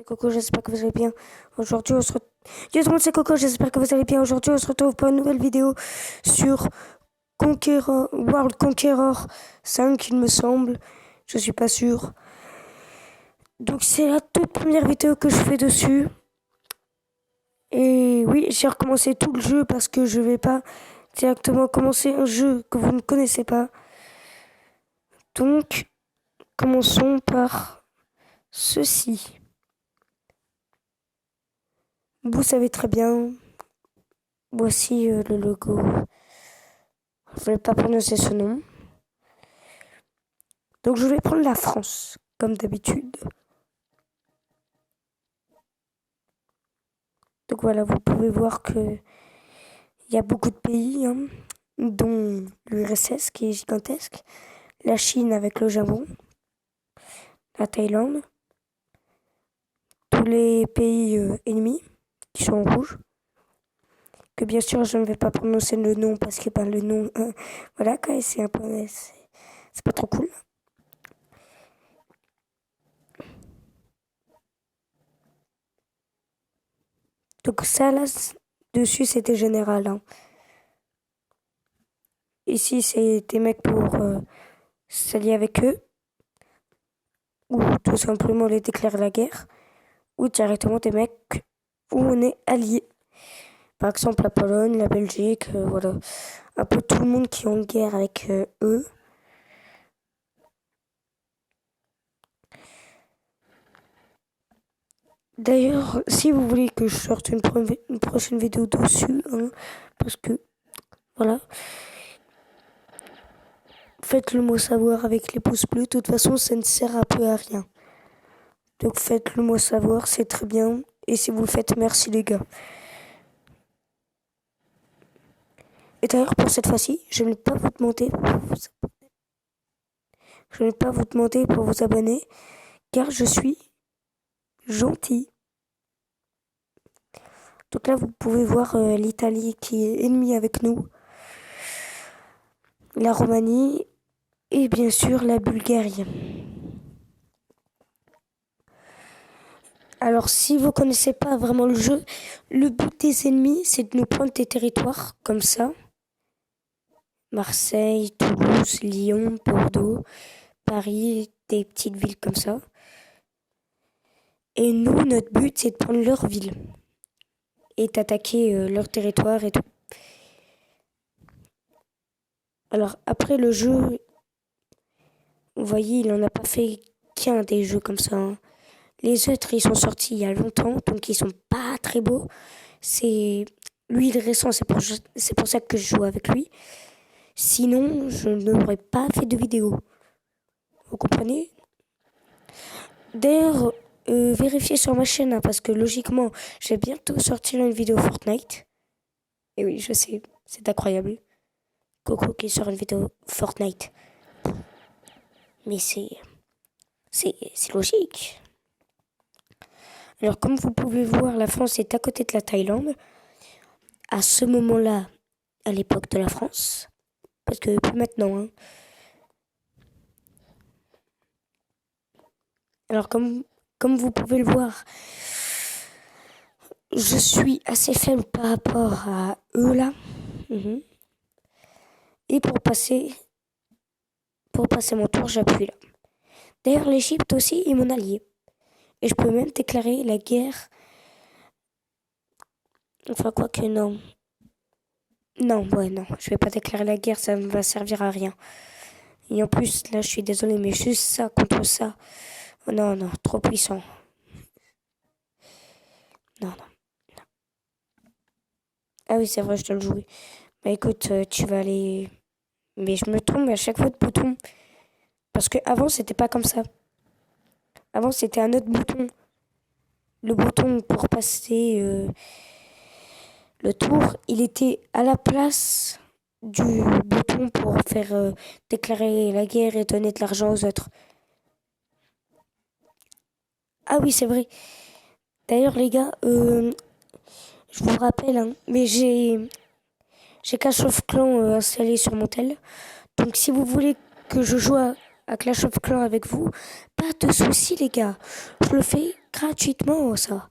Coco, j'espère que vous allez bien. Aujourd'hui, on se retrouve. Yo tout le monde, c'est Coco, j'espère que vous allez bien. Aujourd'hui, on se retrouve pour une nouvelle vidéo sur World Conqueror 5, il me semble. Je suis pas sûr. Donc, c'est la toute première vidéo que je fais dessus. Et oui, j'ai recommencé tout le jeu parce que je vais pas directement commencer un jeu que vous ne connaissez pas. Donc, commençons par ceci. Vous savez très bien. Voici le logo. Je ne vais pas prononcer ce nom. Donc je vais prendre la France, comme d'habitude. Donc voilà, vous pouvez voir que il y a beaucoup de pays, hein, dont l'URSS qui est gigantesque, la Chine avec le Japon, la Thaïlande, tous les pays ennemis qui sont en rouge. Que bien sûr je ne vais pas prononcer le nom parce que le nom, voilà quoi, c'est un peu, c'est pas trop cool. Donc ça là, dessus c'était général. Hein. Ici c'est des mecs pour s'allier avec eux, ou tout simplement les déclarer la guerre, ou directement des mecs où on est alliés. Par exemple la Pologne, la Belgique, voilà. Un peu tout le monde qui est en guerre avec eux. D'ailleurs, si vous voulez que je sorte une prochaine vidéo dessus, hein, parce que, voilà, faites le mot savoir avec les pouces bleus. De toute façon, ça ne sert un peu à rien. Donc faites le mot savoir, c'est très bien. Et si vous le faites, merci les gars. Et d'ailleurs, pour cette fois-ci, je ne vais pas vous demander pour vous abonner, car je suis gentil. Donc là, vous pouvez voir l'Italie qui est ennemie avec nous, la Roumanie et bien sûr la Bulgarie. Alors, si vous connaissez pas vraiment le jeu, le but des ennemis, c'est de nous prendre des territoires comme ça. Marseille, Toulouse, Lyon, Bordeaux, Paris, des petites villes comme ça. Et nous, notre but, c'est de prendre leur ville et d'attaquer leur territoire et tout. Alors, après le jeu, vous voyez, il en a pas fait qu'un des jeux comme ça. Hein. Les autres, ils sont sortis il y a longtemps, donc ils sont pas très beaux. C'est lui, il est récent, c'est pour ça que je joue avec lui. Sinon, je n'aurais pas fait de vidéo. Vous comprenez? D'ailleurs, vérifiez sur ma chaîne, hein, parce que logiquement, je vais bientôt sortir une vidéo Fortnite. Et oui, je sais, c'est incroyable. Coco qui sort une vidéo Fortnite. Mais c'est logique. Alors, comme vous pouvez voir, la France est à côté de la Thaïlande. À ce moment-là, à l'époque de la France. Parce que plus maintenant. Hein. Alors, comme vous pouvez le voir, je suis assez faible par rapport à eux là. Et pour passer mon tour, j'appuie là. D'ailleurs, l'Égypte aussi est mon allié. Et je peux même déclarer la guerre. Enfin, quoi que non. Non, je vais pas déclarer la guerre, ça ne va servir à rien. Et en plus, là, je suis désolé, mais juste ça contre ça. Oh, non, trop puissant. Non. Ah oui, c'est vrai, je dois le jouer. Bah écoute, tu vas aller... Mais je me trompe à chaque fois de bouton. Parce que avant c'était pas comme ça. Avant, c'était un autre bouton. Le bouton pour passer le tour, il était à la place du bouton pour faire déclarer la guerre et donner de l'argent aux autres. Ah oui, c'est vrai. D'ailleurs, les gars, je vous rappelle, hein, mais j'ai Clash of Clans installé sur mon tel. Donc, si vous voulez que je joue à Clash of Clans avec vous, pas de soucis, les gars. Je le fais gratuitement, ça.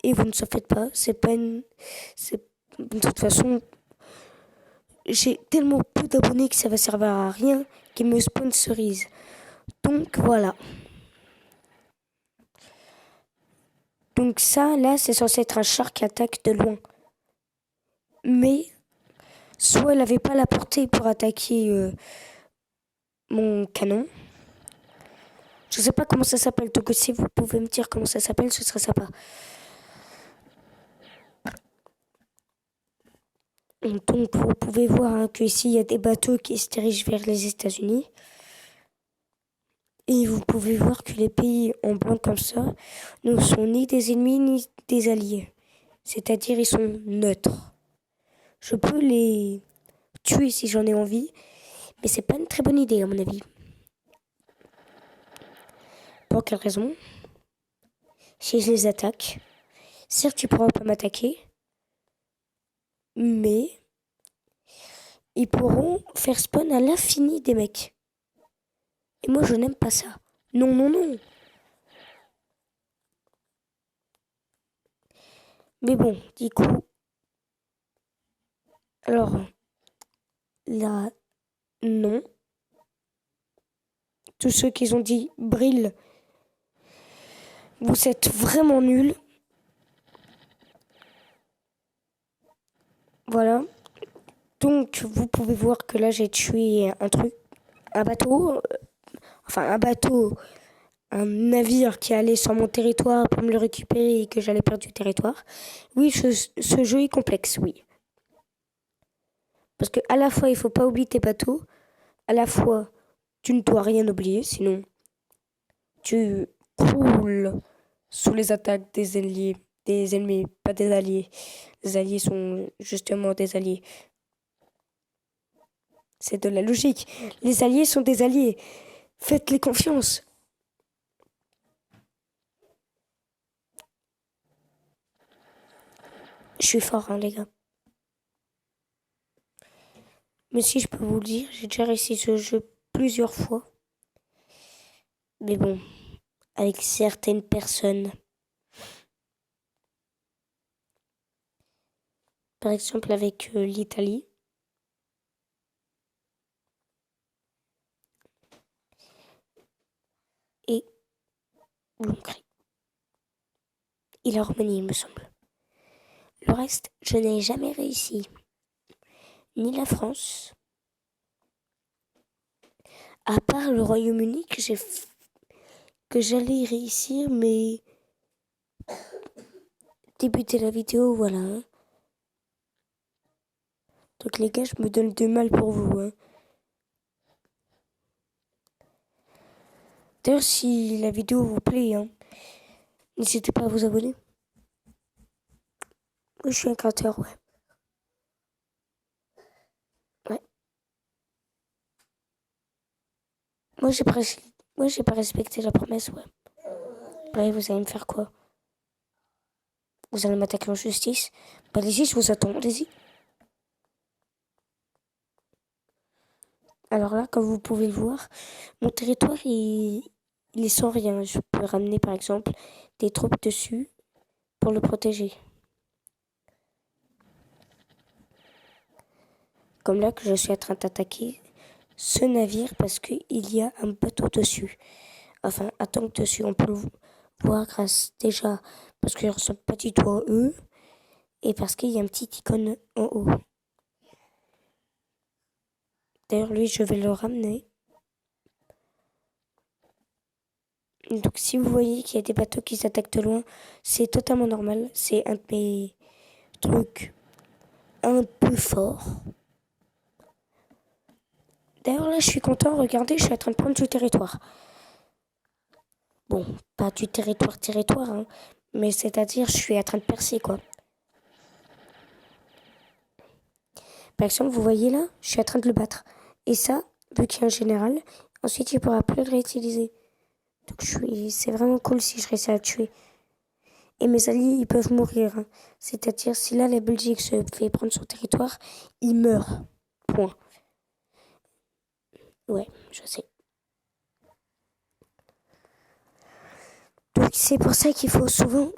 Et vous ne s'en faites pas, c'est pas une... De toute façon, j'ai tellement peu d'abonnés que ça va servir à rien qu'ils me sponsorisent. Donc voilà. Donc ça, là, c'est censé être un char qui attaque de loin. Mais, soit elle avait pas la portée pour attaquer mon canon. Je sais pas comment ça s'appelle, donc si vous pouvez me dire comment ça s'appelle, ce serait sympa. Donc vous pouvez voir hein, qu'ici il y a des bateaux qui se dirigent vers les États-Unis. Et vous pouvez voir que les pays en blanc comme ça ne sont ni des ennemis ni des alliés. C'est-à-dire ils sont neutres. Je peux les tuer si j'en ai envie, mais c'est pas une très bonne idée à mon avis. Pour quelle raison? Si je les attaque, certes tu pourras pas m'attaquer, mais ils pourront faire spawn à l'infini des mecs. Et moi je n'aime pas ça. Non, non, non. Mais bon, du coup, alors là, non. Tous ceux qui ont dit brille, vous êtes vraiment nuls. Voilà. Donc, vous pouvez voir que là, j'ai tué un bateau, un navire qui allait sur mon territoire pour me le récupérer et que j'allais perdre du territoire. Oui, ce jeu est complexe, oui. Parce que à la fois, il faut pas oublier tes bateaux, à la fois, tu ne dois rien oublier, sinon tu croules sous les attaques des ennemis, pas des alliés. Les alliés sont justement des alliés. C'est de la logique. Les alliés sont des alliés. Faites-les confiance. Je suis fort, hein, les gars. Mais si je peux vous le dire, j'ai déjà réussi ce jeu plusieurs fois. Mais bon, avec certaines personnes. Par exemple, avec l'Italie. Et l'Hongrie. Et la Roumanie, il me semble. Le reste, je n'ai jamais réussi. Ni la France. À part le Royaume-Uni que j'allais réussir, mais débuter la vidéo, voilà. Hein. Donc les gars, je me donne de mal pour vous. Hein. D'ailleurs, si la vidéo vous plaît, hein, n'hésitez pas à vous abonner. Oui, je suis un créateur, ouais. Ouais. Moi, j'ai pas respecté la promesse, ouais. Ouais, vous allez me faire quoi? Vous allez m'attaquer en justice? Bah, allez-y, je vous attends, allez-y. Alors là, comme vous pouvez le voir, mon territoire, il est sans rien. Je peux ramener, par exemple, des troupes dessus pour le protéger. Comme là que je suis en train d'attaquer ce navire parce qu'il y a un bateau dessus. Enfin, un tank dessus. On peut le voir grâce déjà parce qu'il ne ressemble pas du tout à eux et parce qu'il y a un petit icône en haut. D'ailleurs, lui, je vais le ramener. Donc, si vous voyez qu'il y a des bateaux qui s'attaquent de loin, c'est totalement normal. C'est un de mes trucs un peu forts. D'ailleurs, là, je suis content. Regardez, je suis en train de prendre du territoire. Bon, pas du territoire, hein, mais c'est-à-dire, je suis en train de percer, quoi. Par exemple, vous voyez là, je suis en train de le battre. Et ça, vu qu'il y a un général, ensuite, il ne pourra plus le réutiliser. Donc, c'est vraiment cool si je réussis à le tuer. Et mes alliés, ils peuvent mourir. Hein. C'est-à-dire, si là, la Belgique se fait prendre son territoire, il meurt. Point. Ouais, je sais. Donc c'est pour ça qu'il faut souvent,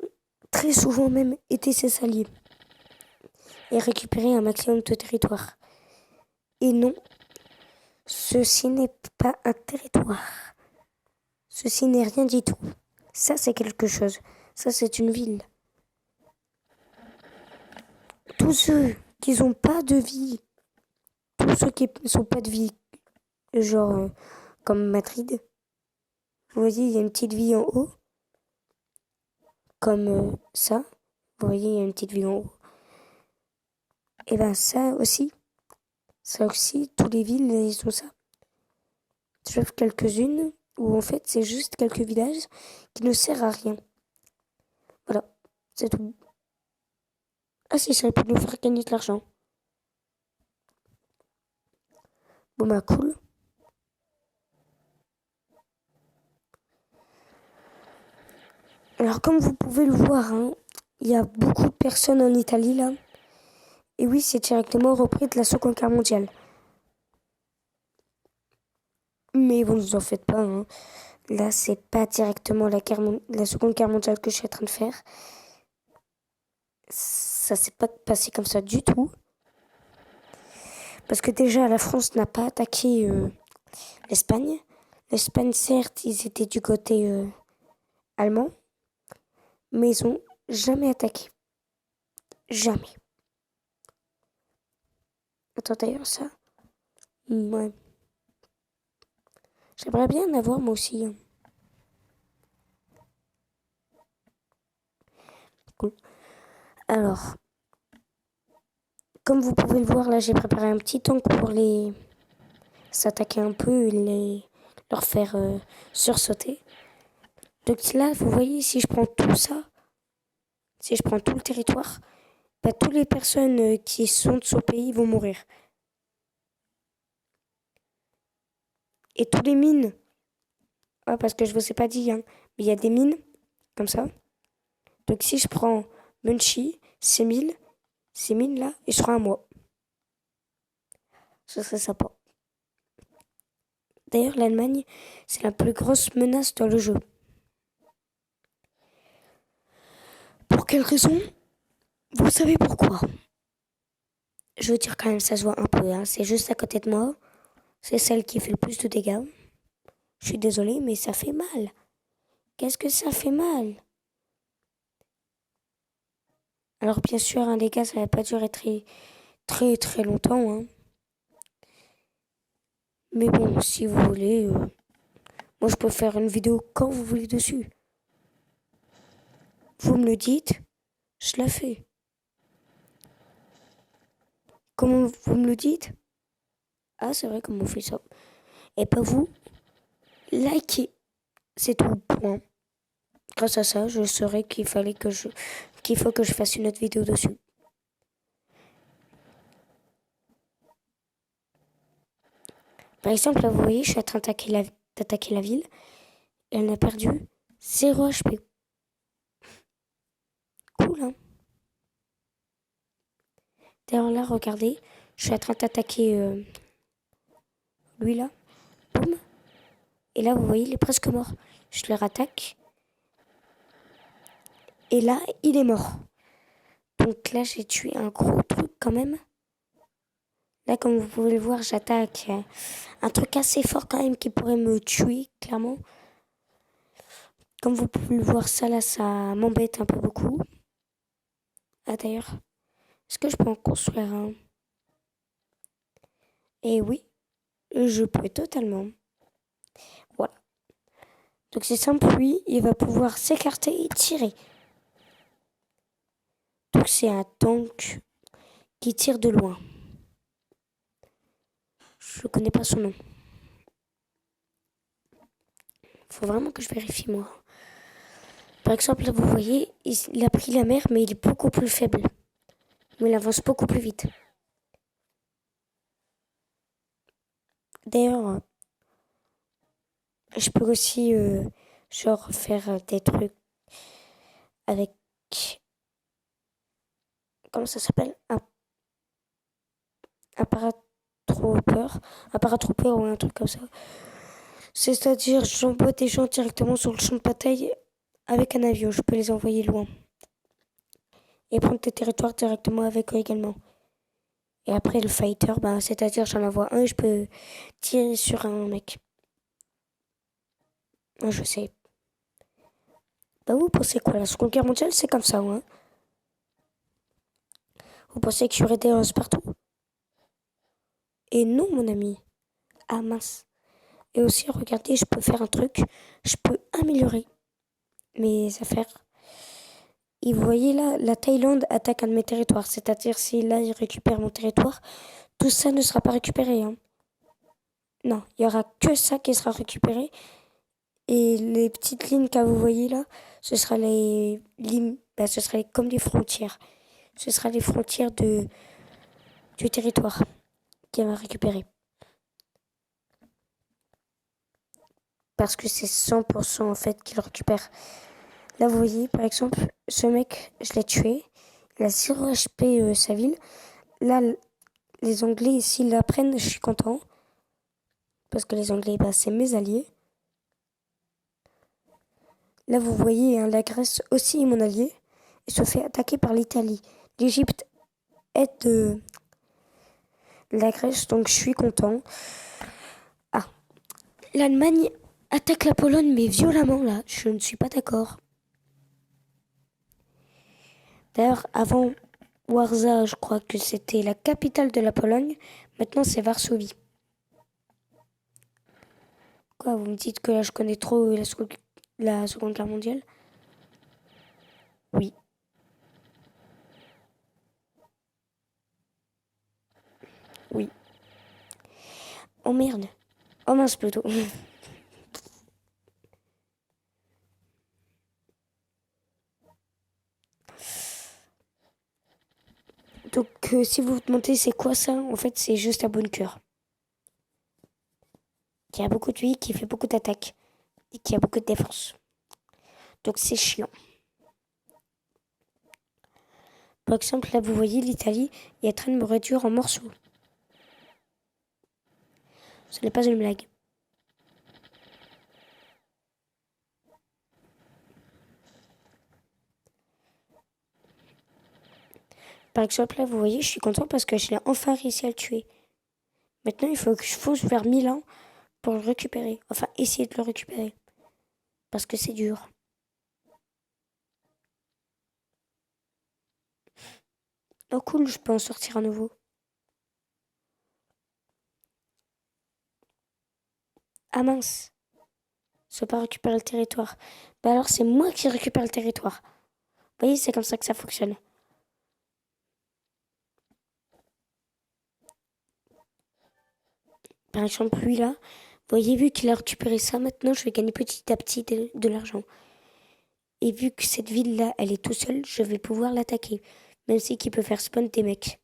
très souvent même, aider ses alliés et récupérer un maximum de territoire. Et non, ceci n'est pas un territoire. Ceci n'est rien du tout. Ça, c'est quelque chose. Ça, c'est une ville. Tous ceux qui n'ont pas de vie, tous ceux qui ne sont pas de vie, genre comme Madrid, vous voyez, il y a une petite ville en haut, comme ça. Vous voyez, il y a une petite ville en haut. Et ben ça aussi, toutes les villes, ils ont ça. Sauf quelques-unes où en fait, c'est juste quelques villages qui ne servent à rien. Voilà, c'est tout. Ah si, ça peut nous faire gagner de l'argent. Bon bah cool. Alors comme vous pouvez le voir, hein, il y a beaucoup de personnes en Italie là. Et oui, c'est directement repris de la Seconde Guerre mondiale. Mais vous ne vous en faites pas. Hein. Là, c'est pas directement la Seconde Guerre mondiale que je suis en train de faire. Ça s'est pas passé comme ça du tout. Parce que déjà, la France n'a pas attaqué l'Espagne. L'Espagne, certes, ils étaient du côté allemand. Mais ils ont jamais attaqué. Jamais. Attends, d'ailleurs, ça. Ouais. J'aimerais bien en avoir moi aussi. Hein. Cool. Alors, comme vous pouvez le voir, là, j'ai préparé un petit tank pour les s'attaquer un peu et leur faire sursauter. Donc là, vous voyez, si je prends tout ça, si je prends tout le territoire, bah, toutes les personnes qui sont de ce pays vont mourir. Et tous les mines, parce que je vous ai pas dit, hein, mais il y a des mines, comme ça. Donc si je prends Munchie, ces mines-là, ils seront à moi. Ce serait sympa. D'ailleurs, l'Allemagne, c'est la plus grosse menace dans le jeu. Pour quelle raison? Vous savez pourquoi? Je veux dire quand même, ça se voit un peu. Hein. C'est juste à côté de moi. C'est celle qui fait le plus de dégâts. Je suis désolée, mais ça fait mal. Qu'est-ce que ça fait mal? Alors bien sûr, un dégât, ça va pas durer très très très longtemps. Hein. Mais bon, si vous voulez, moi je peux faire une vidéo quand vous voulez dessus. Vous me le dites, je la fais. Comment vous me le dites? Ah, c'est vrai, comment on fait ça? Et pas vous, likez. C'est tout, point. Grâce à ça, je saurais qu'il faut que je fasse une autre vidéo dessus. Par exemple, là, vous voyez, je suis en train d'attaquer la ville. Et elle a perdu 0 HP. Cool, hein? D'ailleurs, là, regardez, je suis en train d'attaquer lui, là. Boum. Et là, vous voyez, il est presque mort. Je le rattaque. Et là, il est mort. Donc là, j'ai tué un gros truc quand même. Là, comme vous pouvez le voir, j'attaque un truc assez fort quand même qui pourrait me tuer, clairement. Comme vous pouvez le voir, ça là, ça m'embête un peu beaucoup. Ah d'ailleurs, est-ce que je peux en construire un? Eh oui, je peux totalement. Voilà. Donc c'est simple, lui, il va pouvoir s'écarter et tirer. Donc c'est un tank qui tire de loin. Je connais pas son nom. Faut vraiment que je vérifie moi. Par exemple, là vous voyez, il a pris la mer, mais il est beaucoup plus faible. Mais il avance beaucoup plus vite. D'ailleurs, je peux aussi genre faire des trucs avec, comment ça s'appelle, un paratrooper ou un truc comme ça. C'est-à-dire, j'envoie des gens directement sur le champ de bataille avec un avion, je peux les envoyer loin. Et prendre tes territoires directement avec eux également. Et après, le fighter, bah, c'est-à-dire j'en envoie un et je peux tirer sur un mec. Ouais, je sais. Bah, vous pensez quoi? La Seconde Guerre mondiale, c'est comme ça, hein? Vous pensez qu'il y aurait des Russes partout? Et non, mon ami. Ah mince. Et aussi, regardez, je peux faire un truc. Je peux améliorer mes affaires. Et vous voyez là, la Thaïlande attaque un de mes territoires. C'est-à-dire, si là, il récupère mon territoire, tout ça ne sera pas récupéré, hein. Non, il y aura que ça qui sera récupéré. Et les petites lignes que vous voyez là, ce sera les lignes, bah, ce sera comme des frontières. Ce sera les frontières du territoire qu'il va récupérer. Parce que c'est 100% en fait qu'il récupère. Là, vous voyez, par exemple, ce mec, je l'ai tué. Il a 0 HP sa ville. Là, les Anglais, s'ils la prennent, je suis content. Parce que les Anglais, bah, c'est mes alliés. Là, vous voyez, hein, la Grèce aussi est mon allié. Et se fait attaquer par l'Italie. L'Égypte aide la Grèce, donc je suis content. Ah, l'Allemagne attaque la Pologne, mais violemment, là. Je ne suis pas d'accord. D'ailleurs, avant Warsaw, je crois que c'était la capitale de la Pologne. Maintenant, c'est Varsovie. Quoi, vous me dites que là, je connais trop la Seconde Guerre mondiale? Oui. Oui. Oh merde. Oh mince, plutôt. Donc, si vous vous demandez c'est quoi ça, en fait, c'est juste un bunker. Qui a beaucoup de vie, qui fait beaucoup d'attaques. Et qui a beaucoup de défense. Donc, c'est chiant. Par exemple, là, vous voyez, l'Italie est en train de me réduire en morceaux. Ce n'est pas une blague. Par exemple, là, vous voyez, je suis content parce que je l'ai enfin réussi à le tuer. Maintenant, il faut que je fonce vers Milan pour le récupérer. Enfin, essayer de le récupérer. Parce que c'est dur. Oh cool, je peux en sortir à nouveau. Ah mince, je peux pas récupérer le territoire. Bah alors c'est moi qui récupère le territoire. Vous voyez, c'est comme ça que ça fonctionne. Par exemple, lui là, vous voyez, vu qu'il a récupéré ça, maintenant je vais gagner petit à petit de l'argent. Et vu que cette ville-là, elle est tout seule, je vais pouvoir l'attaquer. Même si qu'il peut faire spawn des mecs.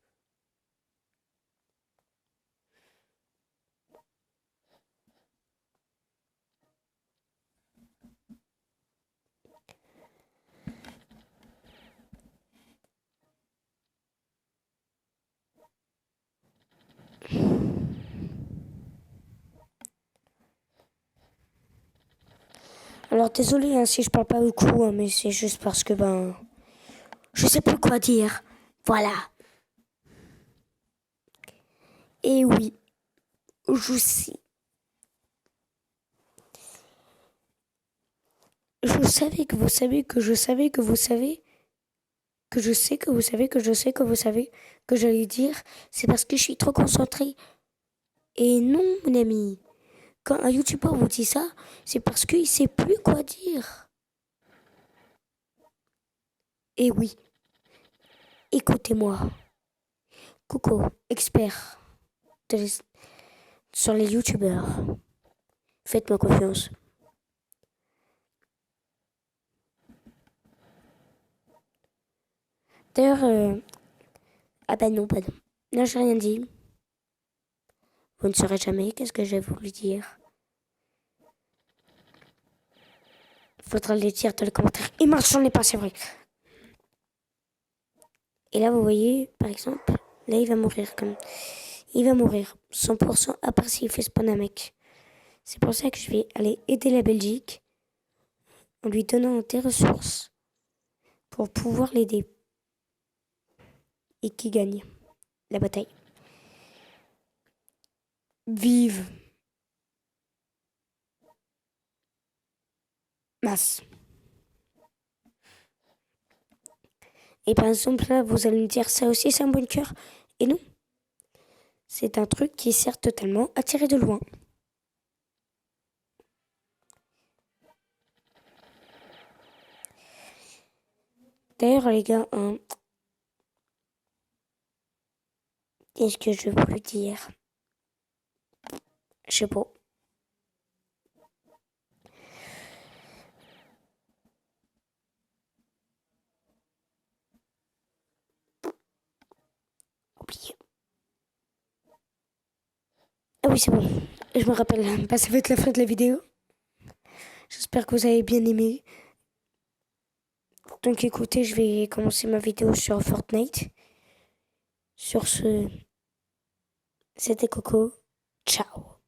Alors désolé hein, si je parle pas beaucoup, hein, mais c'est juste parce que je sais plus quoi dire. Voilà. Et oui, je sais. Je savais que vous savez que je savais que vous savez que je sais que vous savez que je sais que vous savez que j'allais dire. C'est parce que je suis trop concentrée. Et non, mon ami. Quand un youtubeur vous dit ça, c'est parce qu'il sait plus quoi dire. Et oui, écoutez-moi. Coucou, expert sur les youtubeurs. Faites-moi confiance. D'ailleurs, ah bah non, bah non. Non, j'ai rien dit. Vous ne saurez jamais qu'est-ce que j'ai voulu dire. Faudra le dire dans les commentaires. Et mince, j'en ai pas, c'est vrai. Et là, vous voyez, par exemple, là, il va mourir comme... Il va mourir, 100%, à part s'il fait spawn un mec. C'est pour ça que je vais aller aider la Belgique. en lui donnant des ressources pour pouvoir l'aider et qui gagne la bataille. Vive Masse. Et par exemple, là, vous allez me dire, ça aussi, c'est un bunker. Et non, c'est un truc qui sert totalement à tirer de loin. D'ailleurs, les gars, qu'est-ce que je peux dire? Je sais pas. Oublié. Ah oui, c'est bon. Je me rappelle. Bah, ça va être la fin de la vidéo. J'espère que vous avez bien aimé. Donc écoutez, je vais commencer ma vidéo sur Fortnite. Sur ce, c'était Coco. Ciao.